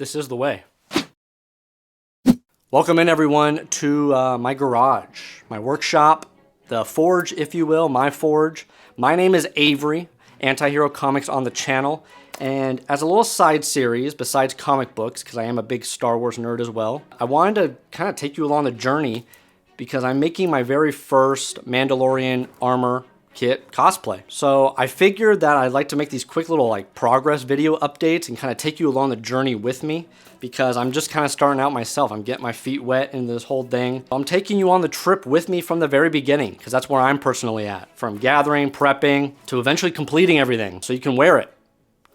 This is the way. Welcome in everyone to my garage, my workshop, the forge, if you will, my forge. My name is Avery, Antihero Comics on the channel, and as a little side series, besides comic books, because I am a big Star Wars nerd as well, I wanted to kind of take you along the journey because I'm making my very first Mandalorian armor kit cosplay. So I figured that I'd like to make these quick little progress video updates and kind of take you along the journey with me because I'm just kind of starting out myself. I'm getting my feet wet in this whole thing. I'm taking you on the trip with me from the very beginning because that's where I'm personally at. From gathering, prepping, to eventually completing everything. So you can wear it.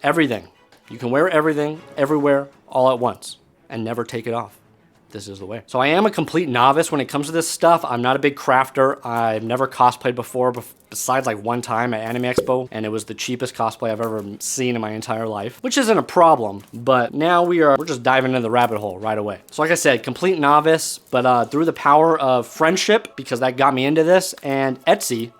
Everything. You can wear everything, everywhere, all at once and never take it off. This is the way. So I am a complete novice when it comes to this stuff. I'm not a big crafter. I've never cosplayed before, besides one time at Anime Expo, and it was the cheapest cosplay I've ever seen in my entire life, which isn't a problem, but now we're just diving into the rabbit hole right away. So like I said, complete novice, but through the power of friendship, because that got me into this, and Etsy,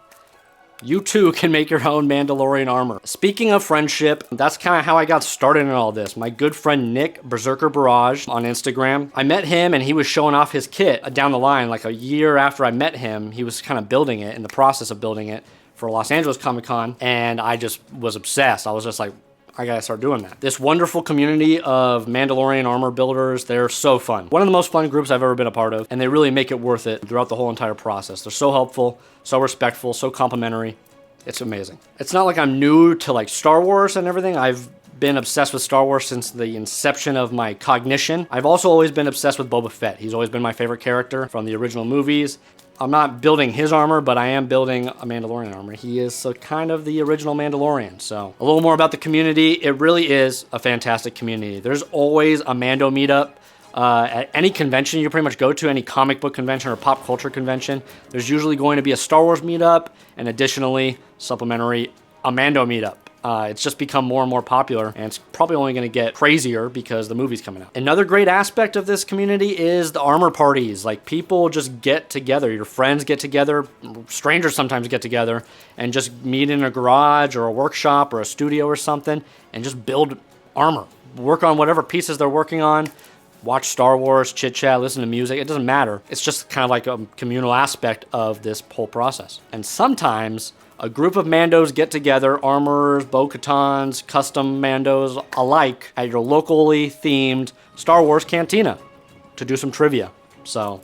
you too can make your own Mandalorian armor. Speaking of friendship, that's kind of how I got started in all this. My good friend Nick, Berserker Barrage on Instagram, I met him and he was showing off his kit down the line. Like a year after I met him, he was kind of building it, in the process of building it for Los Angeles Comic Con, and I just was obsessed. I was just like, I gotta start doing that. This wonderful community of Mandalorian armor builders, they're so fun. One of the most fun groups I've ever been a part of, and they really make it worth it throughout the whole entire process. They're so helpful, so respectful, so complimentary. It's amazing. It's not like I'm new to Star Wars and everything. I've been obsessed with Star Wars since the inception of my cognition. I've also always been obsessed with Boba Fett. He's always been my favorite character from the original movies. I'm not building his armor, but I am building a Mandalorian armor. He is kind of the original Mandalorian. So a little more about the community. It really is a fantastic community. There's always a Mando meetup. At any convention you pretty much go to, any comic book convention or pop culture convention, there's usually going to be a Star Wars meetup and additionally, supplementary, a Mando meetup. It's just become more and more popular, and it's probably only going to get crazier because the movie's coming out. Another great aspect of this community is the armor parties. People just get together. Your friends get together, strangers sometimes get together, and just meet in a garage or a workshop or a studio or something, and just build armor. Work on whatever pieces they're working on. Watch Star Wars, chit chat, listen to music. It doesn't matter. It's just kind of like a communal aspect of this whole process. And sometimes a group of Mandos get together, armorers, Bo-Katans, custom Mandos alike, at your locally themed Star Wars cantina to do some trivia. So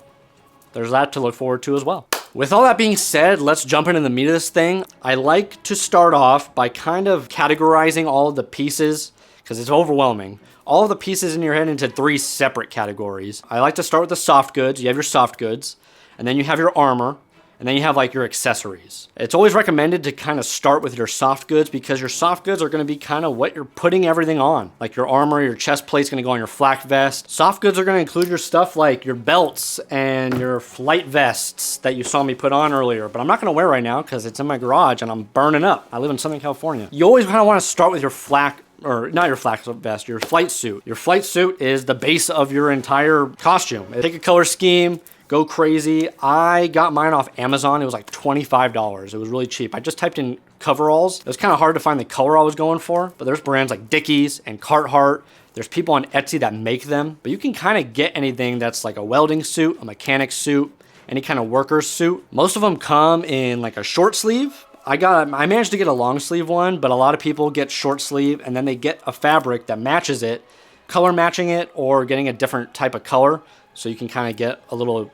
there's that to look forward to as well. With all that being said, let's jump into the meat of this thing. I like to start off by kind of categorizing all of the pieces, because it's overwhelming. All of the pieces in your head into 3 separate categories. I like to start with the soft goods. You have your soft goods, and then you have your armor, and then you have your accessories. It's always recommended to kind of start with your soft goods because your soft goods are going to be kind of what you're putting everything on. Like your armor, your chest plate's going to go on your flak vest. Soft goods are going to include your stuff like your belts and your flight vests that you saw me put on earlier, but I'm not going to wear right now because it's in my garage and I'm burning up. I live in Southern California. You always kind of want to start with your flak, or not your flak vest, your flight suit. Your flight suit is the base of your entire costume. Take a color scheme, go crazy. I got mine off Amazon. It was like $25. It was really cheap. I just typed in coveralls. It was kind of hard to find the color I was going for, but there's brands like Dickies and Carhartt. There's people on Etsy that make them, but you can kind of get anything that's like a welding suit, a mechanic suit, any kind of worker's suit. Most of them come in a short sleeve. I managed to get a long sleeve one, but a lot of people get short sleeve and then they get a fabric that matches it, color matching it or getting a different type of color so you can kind of get a little,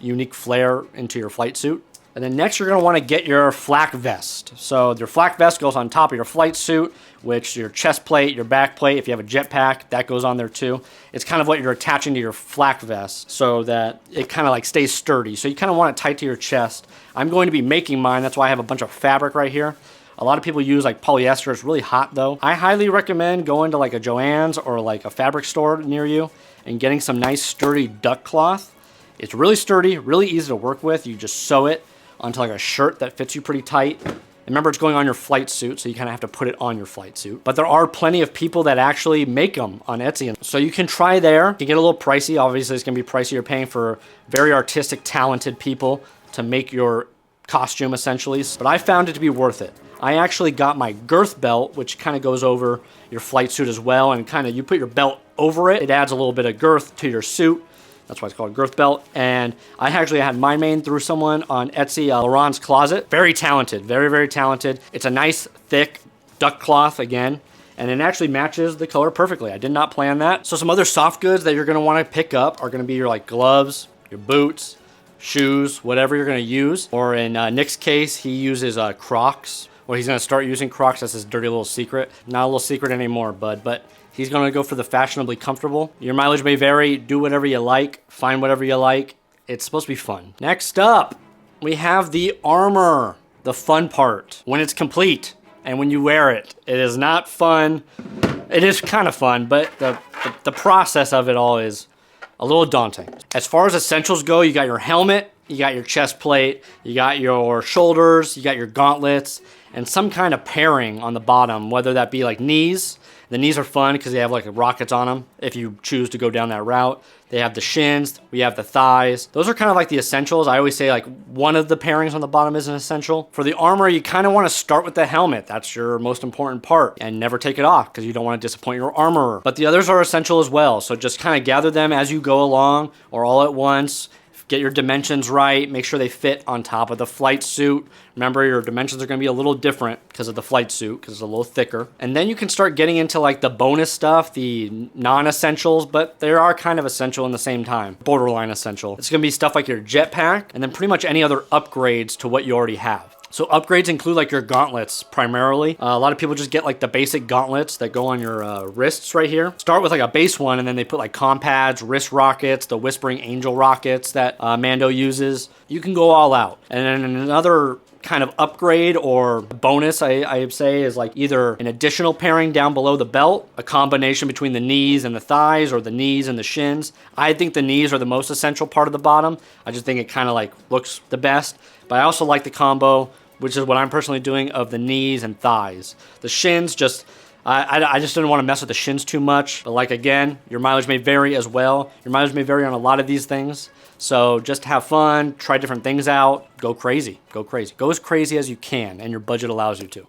unique flair into your flight suit. And then next you're going to want to get your flak vest. So your flak vest goes on top of your flight suit, which your chest plate, your back plate, if you have a jetpack, that goes on there too. It's kind of what you're attaching to your flak vest so that it kind of stays sturdy. So you kind of want it tight to your chest. I'm going to be making mine. That's why I have a bunch of fabric right here. A lot of people use polyester. It's really hot though. I highly recommend going to a Joann's or a fabric store near you and getting some nice sturdy duck cloth. It's really sturdy, really easy to work with. You just sew it onto a shirt that fits you pretty tight. And remember, it's going on your flight suit, so you kind of have to put it on your flight suit. But there are plenty of people that actually make them on Etsy. So you can try there. It can get a little pricey. Obviously, it's going to be pricey. You're paying for very artistic, talented people to make your costume essentially, but I found it to be worth it. I actually got my girth belt, which kind of goes over your flight suit as well, and kind of you put your belt over it. It adds a little bit of girth to your suit. That's why it's called a girth belt. And I actually had my main through someone on Etsy, Laurent's Closet. Very talented, very, very talented. It's a nice, thick duck cloth again, and it actually matches the color perfectly. I did not plan that. So some other soft goods that you're gonna wanna pick up are gonna be your like gloves, your boots, shoes, whatever you're gonna use. Or in Nick's case, he uses Crocs. Well, he's gonna start using Crocs. That's his dirty little secret. Not a little secret anymore, bud, but he's gonna go for the fashionably comfortable. Your mileage may vary. Do whatever you like. Find whatever you like. It's supposed to be fun. Next up, we have the armor. The fun part. When it's complete and when you wear it, it is not fun. It is kind of fun, but the process of it all is a little daunting. As far as essentials go, you got your helmet, you got your chest plate, you got your shoulders, you got your gauntlets, and some kind of pairing on the bottom, whether that be like knees. The knees are fun because they have like rockets on them if you choose to go down that route. They have the shins, we have the thighs. Those are kind of like the essentials. I always say like one of the pairings on the bottom is an essential. For the armor, you kind of want to start with the helmet. That's your most important part, and never take it off because you don't want to disappoint your armorer. But the others are essential as well. So just kind of gather them as you go along or all at once. Get your dimensions right, make sure they fit on top of the flight suit. Remember, your dimensions are gonna be a little different because of the flight suit, because it's a little thicker. And then you can start getting into like the bonus stuff, the non-essentials, but they are kind of essential in the same time. Borderline essential. It's gonna be stuff like your jetpack, and then pretty much any other upgrades to what you already have. So upgrades include like your gauntlets primarily. A lot of people just get like the basic gauntlets that go on your wrists right here. Start with like a base one, and then they put like compads, wrist rockets, the Whispering Angel rockets that Mando uses. You can go all out. And then another kind of upgrade or bonus, I say, is like either an additional pairing down below the belt, a combination between the knees and the thighs or the knees and the shins. I think the knees are the most essential part of the bottom. I just think it kind of like looks the best. But I also like the combo, which is what I'm personally doing, of the knees and thighs. The shins, just I just didn't want to mess with the shins too much. But like again, your mileage may vary as well. Your mileage may vary on a lot of these things. So just have fun, try different things out, go crazy, go crazy. Go as crazy as you can and your budget allows you to.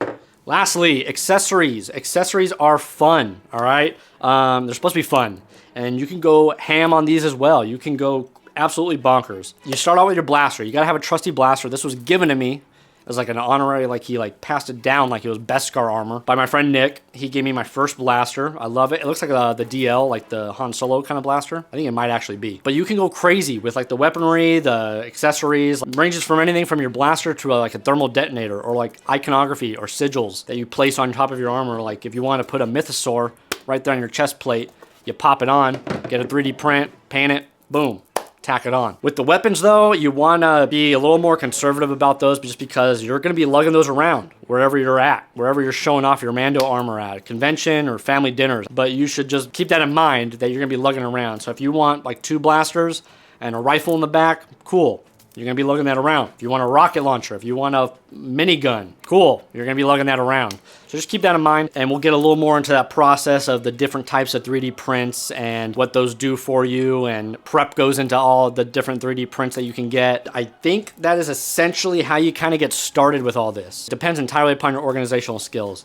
Lastly, accessories. Accessories are fun, all right? They're supposed to be fun. And you can go ham on these as well. You can go absolutely bonkers. You start out with your blaster. You gotta have a trusty blaster. This was given to me as like an honorary, like he like passed it down like it was Beskar armor by my friend Nick. He gave me my first blaster. I love it. It looks like the DL, like the Han Solo kind of blaster. I think it might actually be. But you can go crazy with like the weaponry, the accessories. It ranges from anything from your blaster to like a thermal detonator or like iconography or sigils that you place on top of your armor. Like if you want to put a mythosaur right there on your chest plate, you pop it on, get a 3D print, paint it, boom. Tack it on. With the weapons though, you want to be a little more conservative about those just because you're going to be lugging those around wherever you're at, wherever you're showing off your Mando armor at, convention or family dinners. But you should just keep that in mind that you're going to be lugging around. So if you want like 2 blasters and a rifle in the back, cool. You're going to be lugging that around. If you want a rocket launcher, if you want a minigun, cool. You're going to be lugging that around. So just keep that in mind, and we'll get a little more into that process of the different types of 3D prints and what those do for you, and prep goes into all the different 3D prints that you can get. I think that is essentially how you kind of get started with all this. It depends entirely upon your organizational skills.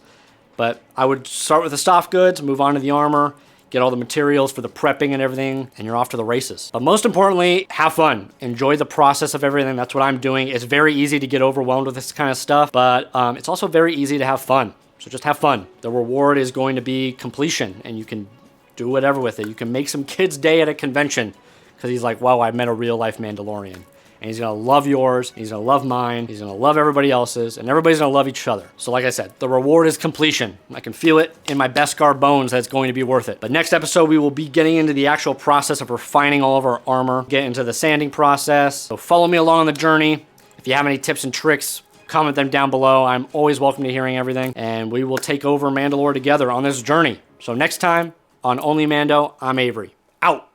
But I would start with the soft goods, move on to the armor, get all the materials for the prepping and everything, and you're off to the races. But most importantly, have fun. Enjoy the process of everything. That's what I'm doing. It's very easy to get overwhelmed with this kind of stuff, but it's also very easy to have fun. So just have fun. The reward is going to be completion, and you can do whatever with it. You can make some kid's day at a convention because he's like, wow, I met a real life Mandalorian. And he's gonna love yours, he's gonna love mine, he's gonna love everybody else's, and everybody's gonna love each other. So like I said, the reward is completion. I can feel it in my Beskar bones that it's going to be worth it. But next episode, we will be getting into the actual process of refining all of our armor, get into the sanding process. So follow me along on the journey. If you have any tips and tricks, comment them down below. I'm always welcome to hearing everything, and we will take over Mandalore together on this journey. So next time on Only Mando, I'm Avery. Out!